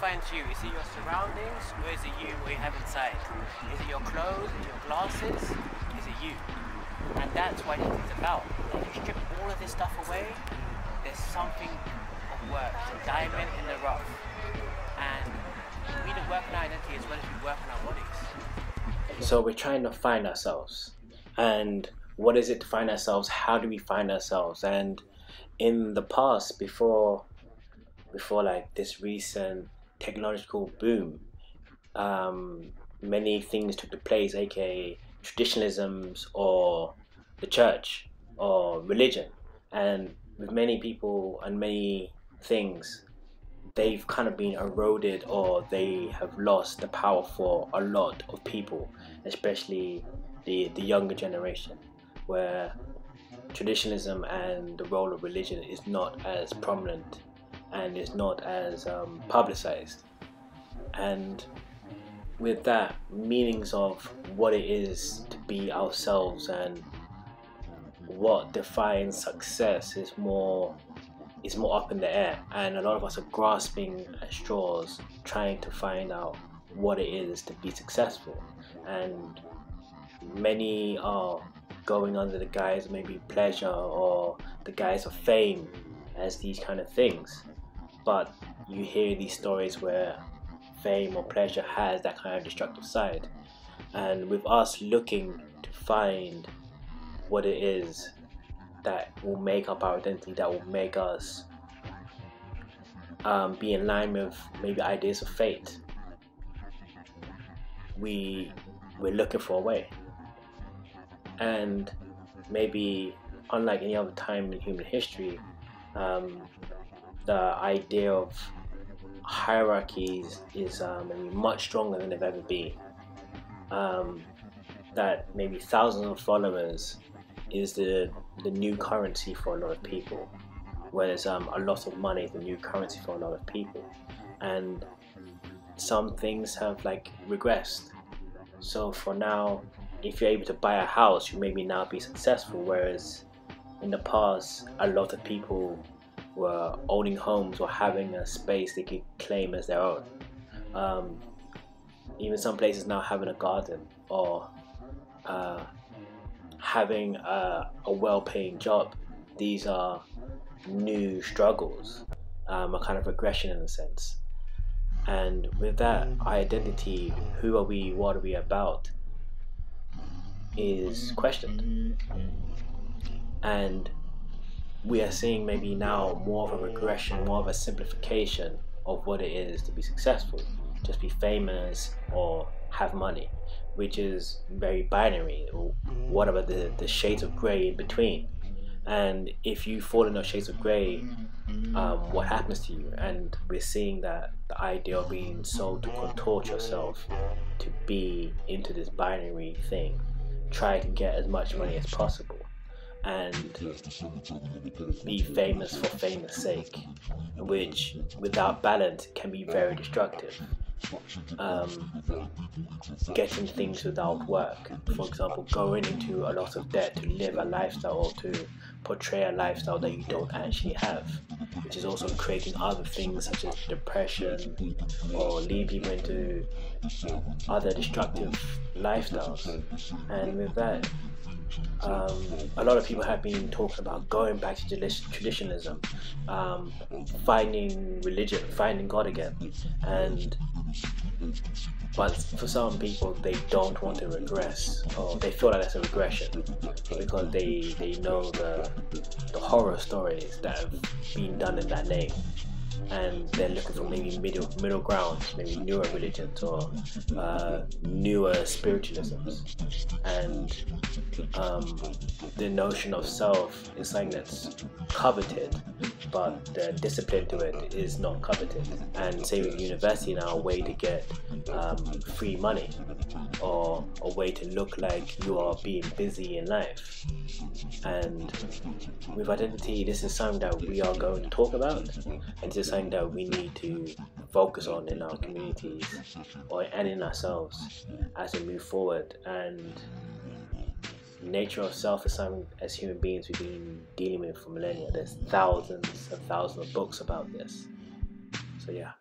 defines you? Is it your surroundings, or is it you, what you have inside? Is it your clothes, your glasses? Is it you? And that's what it's about. If you strip all of this stuff away, there's something of work, a diamond in the rough. And we need to work on our identity as well as we work on our bodies. So we're trying to find ourselves. And what is it to find ourselves? How do we find ourselves? And in the past, before like this recent technological boom, many things took place, aka traditionalisms or the church or religion. And with many people and many things, they've kind of been eroded, or they have lost the power for a lot of people, especially the younger generation, where traditionalism and the role of religion is not as prominent and is not as publicized. And with that, meanings of what it is to be ourselves and what defines success is more up in the air, and a lot of us are grasping at straws trying to find out what it is to be successful. And many are going under the guise of maybe pleasure or the guise of fame as these kind of things. But you hear these stories where fame or pleasure has that kind of destructive side. And with us looking to find what it is that will make up our identity, that will make us be in line with maybe ideas of fate, we're looking for a way. And maybe unlike any other time in human history, the idea of hierarchies is maybe much stronger than they've ever been. That maybe thousands of followers is the new currency for a lot of people, whereas a lot of money is the new currency for a lot of people. And some things have like regressed. So for now, if you're able to buy a house, you maybe now be successful, whereas in the past a lot of people were owning homes or having a space they could claim as their own. Even some places now having a garden, or having a well-paying job. These are new struggles, a kind of regression in a sense. And with that, our identity, who are we, what are we about, is questioned. And we are seeing maybe now more of a regression, more of a simplification of what it is to be successful. Just be famous or have money, which is very binary. What about the shades of grey in between? And if you fall in those shades of grey, what happens to you? And we're seeing that the idea of being sold to contort yourself to be into this binary thing, try to get as much money as possible and be famous for famous sake, which without balance can be very destructive. Getting things without work, for example, going into a lot of debt to live a lifestyle or to portray a lifestyle that you don't actually have, which is also creating other things such as depression or leading people into other destructive lifestyles. And with that, a lot of people have been talking about going back to traditionalism, finding religion, finding God again. But for some people, they don't want to regress, or they feel like that's a regression because they know the horror stories that have been done in that name. And they're looking for maybe middle ground, maybe newer religions or newer spiritualisms. And the notion of self is something that's coveted, but the discipline to it is not coveted. And say with university now, a way to get free money, or a way to look like you are being busy in life. And with identity, this is something that we are going to talk about, and this is something that we need to focus on in our communities and in ourselves as we move forward. And nature of self is something as human beings we've been dealing with for millennia. There's thousands and thousands of books about this. So yeah.